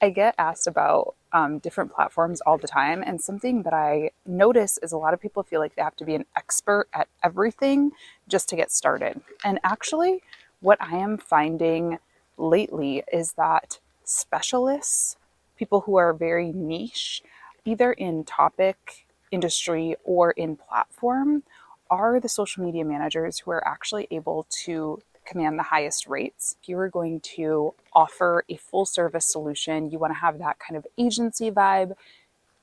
I get asked about different platforms all the time, and something that I notice is a lot of people feel like they have to be an expert at everything just to get started. And actually, what I am finding lately is that specialists, people who are very niche, either in topic, industry, or in platform, are the social media managers who are actually able to command the highest rates. If you are going to offer a full service solution, you want to have that kind of agency vibe.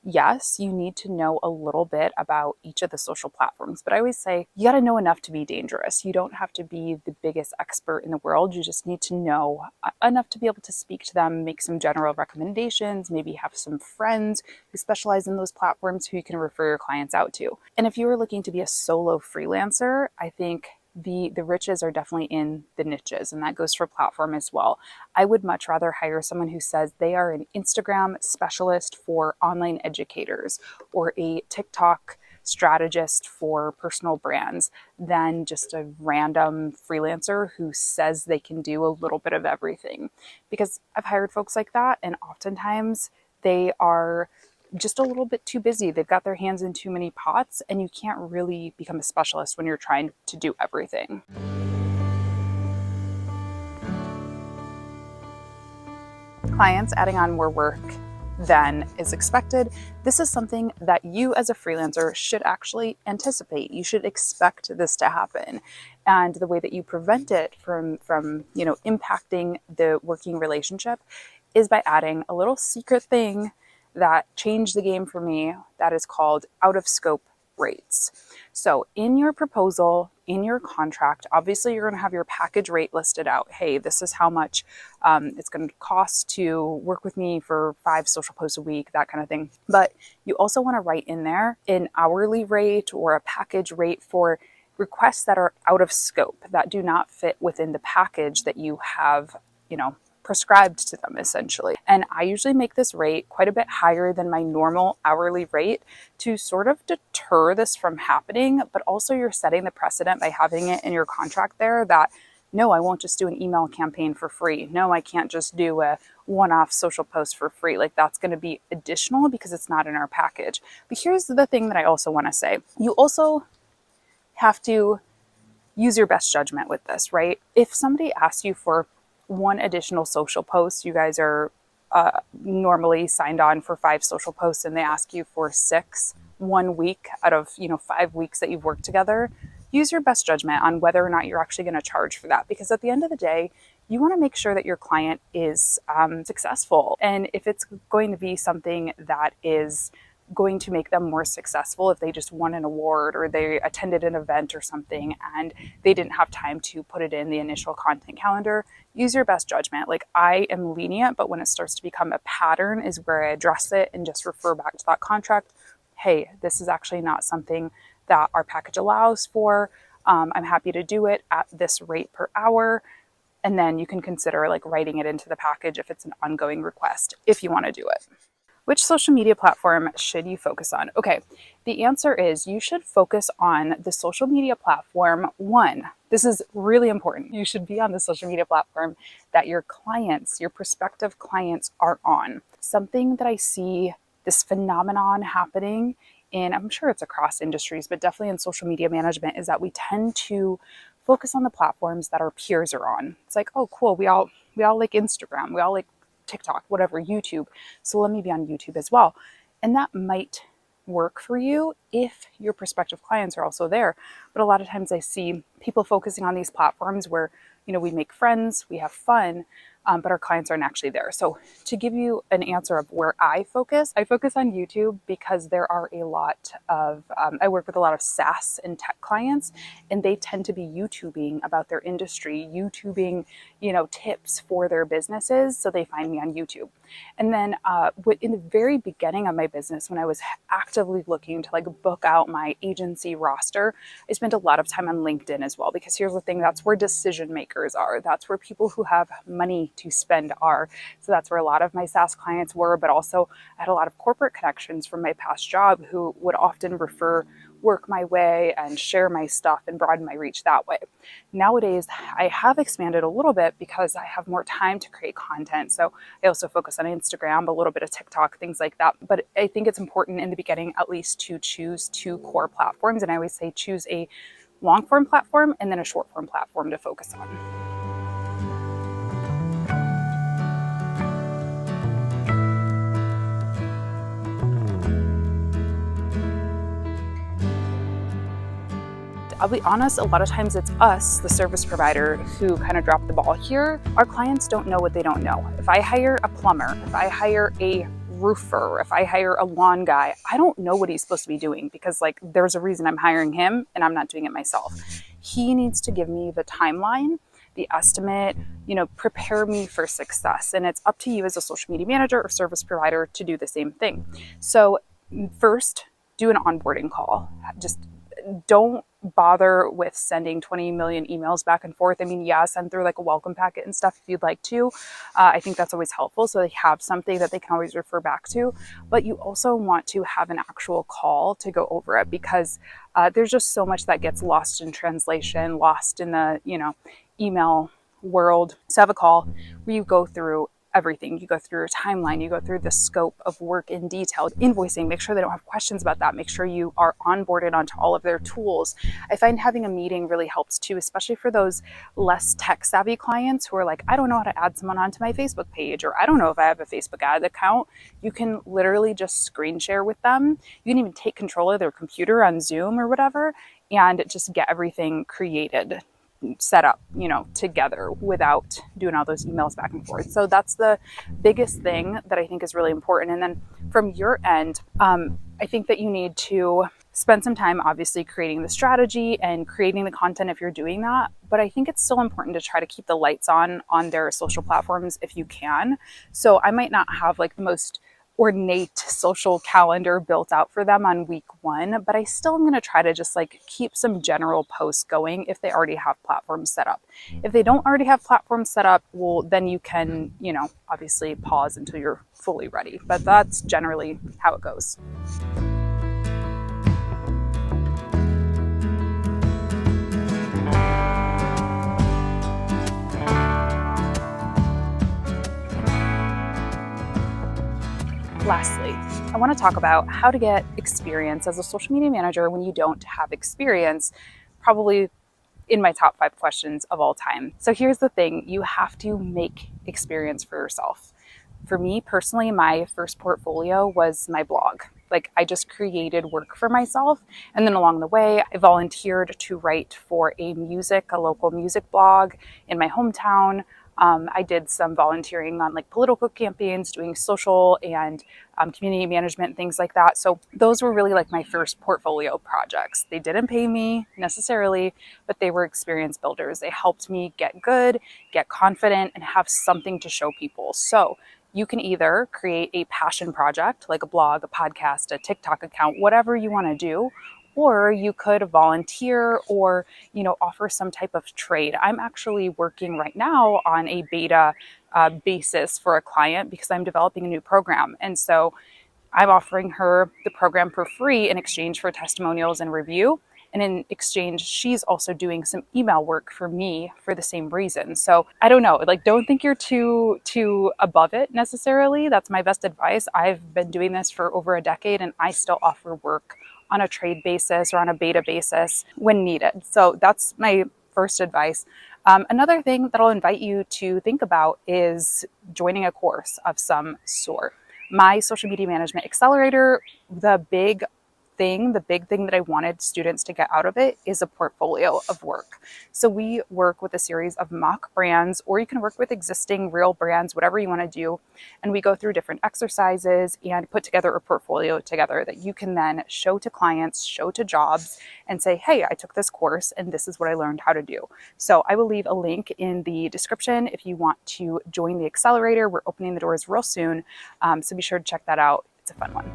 Yes, you need to know a little bit about each of the social platforms, but I always say you got to know enough to be dangerous. You don't have to be the biggest expert in the world. You just need to know enough to be able to speak to them, make some general recommendations, maybe have some friends who specialize in those platforms who you can refer your clients out to. And if you are looking to be a solo freelancer, I think the riches are definitely in the niches, and that goes for platform as well. I would much rather hire someone who says they are an Instagram specialist for online educators or a TikTok strategist for personal brands than just a random freelancer who says they can do a little bit of everything. Because I've hired folks like that, and oftentimes they are just a little bit too busy. They've got their hands in too many pots, and you can't really become a specialist when you're trying to do everything. Clients adding on more work than is expected. This is something that you as a freelancer should actually anticipate. You should expect this to happen. And the way that you prevent it from impacting the working relationship is by adding a little secret thing that changed the game for me that is called out of scope rates. So in your proposal, in your contract, obviously you're going to have your package rate listed out. Hey, this is how much it's going to cost to work with me for 5 social posts a week, that kind of thing. But you also want to write in there an hourly rate or a package rate for requests that are out of scope, that do not fit within the package that you have, prescribed to them essentially. And I usually make this rate quite a bit higher than my normal hourly rate to sort of deter this from happening, but also you're setting the precedent by having it in your contract there that no, I won't just do an email campaign for free. No, I can't just do a one-off social post for free. Like that's going to be additional because it's not in our package. But here's the thing that I also want to say. You also have to use your best judgment with this, right? If somebody asks you for one additional social post, you guys are normally signed on for 5 social posts, and they ask you for 6 1 week out of 5 weeks that you've worked together, use your best judgment on whether or not you're actually going to charge for that. Because at the end of the day, you want to make sure that your client is successful. And if it's going to be something that is going to make them more successful, if they just won an award or they attended an event or something and they didn't have time to put it in the initial content calendar, use your best judgment. Like I am lenient, but when it starts to become a pattern is where I address it and just refer back to that contract. Hey, this is actually not something that our package allows for. I'm happy to do it at this rate per hour. And then you can consider like writing it into the package if it's an ongoing request, if you want to do it. Which social media platform should you focus on? Okay, the answer is you should focus on the social media platform. One, this is really important. You should be on the social media platform that your clients, your prospective clients are on. Something that I see this phenomenon happening in, I'm sure it's across industries, but definitely in social media management, is that we tend to focus on the platforms that our peers are on. It's like, oh, cool, we all like Instagram, we all like TikTok, whatever, YouTube. So let me be on YouTube as well. And that might work for you if your prospective clients are also there. But a lot of times I see people focusing on these platforms where, we make friends, we have fun, but our clients aren't actually there. So to give you an answer of where I focus on YouTube because there are a lot of, I work with a lot of SaaS and tech clients, and they tend to be YouTubing about their industry, YouTubing, tips for their businesses. So they find me on YouTube. And then in the very beginning of my business, when I was actively looking to like book out my agency roster, I spent a lot of time on LinkedIn as well, because here's the thing, that's where decision makers are. That's where people who have money to spend are. So that's where a lot of my SaaS clients were, but also I had a lot of corporate connections from my past job who would often refer work my way and share my stuff and broaden my reach that way. Nowadays, I have expanded a little bit because I have more time to create content. So I also focus on Instagram, a little bit of TikTok, things like that. But I think it's important in the beginning, at least, to choose 2 core platforms. And I always say choose a long form platform and then a short form platform to focus on. I'll be honest, a lot of times it's us, the service provider, who kind of drop the ball here. Our clients don't know what they don't know. If I hire a plumber, if I hire a roofer, if I hire a lawn guy, I don't know what he's supposed to be doing because there's a reason I'm hiring him and I'm not doing it myself. He needs to give me the timeline, the estimate, prepare me for success. And it's up to you as a social media manager or service provider to do the same thing. So first, do an onboarding call. Just don't bother with sending 20 million emails back and forth. I mean, yeah, send through a welcome packet and stuff if you'd like to. I think that's always helpful. So they have something that they can always refer back to. But you also want to have an actual call to go over it because there's just so much that gets lost in translation, lost in the, email world. So have a call where you go through everything. You go through your timeline, you go through the scope of work in detail, invoicing, make sure they don't have questions about that, make sure you are onboarded onto all of their tools. I find having a meeting really helps too, especially for those less tech savvy clients who are like, I don't know how to add someone onto my Facebook page, or I don't know if I have a Facebook ad account. You can literally just screen share with them. You can even take control of their computer on Zoom or whatever, and just get everything created, set up, together without doing all those emails back and forth. So that's the biggest thing that I think is really important. And then from your end, I think that you need to spend some time obviously creating the strategy and creating the content if you're doing that. But I think it's still important to try to keep the lights on their social platforms if you can. So I might not have the most ornate social calendar built out for them on week 1, but I still am going to try to just keep some general posts going if they already have platforms set up. If they don't already have platforms set up, well, then you can, obviously pause until you're fully ready. But that's generally how it goes. Lastly, I want to talk about how to get experience as a social media manager when you don't have experience, probably in my top 5 questions of all time. So here's the thing, you have to make experience for yourself. For me personally, my first portfolio was my blog. I just created work for myself. And then along the way, I volunteered to write for a local music blog in my hometown. I did some volunteering on political campaigns, doing social and community management, things like that. So those were really my first portfolio projects. They didn't pay me necessarily, but they were experience builders. They helped me get good, get confident, and have something to show people. So you can either create a passion project, like a blog, a podcast, a TikTok account, whatever you want to do, or you could volunteer or, offer some type of trade. I'm actually working right now on a beta basis for a client because I'm developing a new program. And so I'm offering her the program for free in exchange for testimonials and review. And in exchange, she's also doing some email work for me for the same reason. So I don't know, don't think you're too above it necessarily. That's my best advice. I've been doing this for over a decade and I still offer work on a trade basis or on a beta basis when needed. So that's my first advice. Another thing that I'll invite you to think about is joining a course of some sort. My social media management accelerator, the big thing that I wanted students to get out of it is a portfolio of work. So we work with a series of mock brands, or you can work with existing real brands, whatever you want to do. And we go through different exercises and put together a portfolio together that you can then show to clients, show to jobs, and say, hey, I took this course and this is what I learned how to do. So I will leave a link in the description if you want to join the accelerator. We're opening the doors real soon. So be sure to check that out. It's a fun one.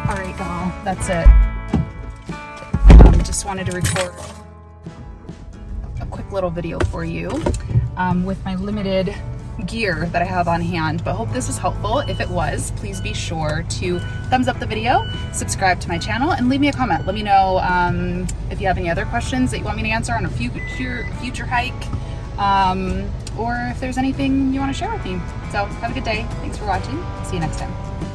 All right, y'all, that's it. Just wanted to record a quick little video for you with my limited gear that I have on hand, but hope this was helpful. If it was, please be sure to thumbs up the video, subscribe to my channel, and leave me a comment. Let me know if you have any other questions that you want me to answer on a future hike, or if there's anything you want to share with me. So have a good day. Thanks for watching. See you next time.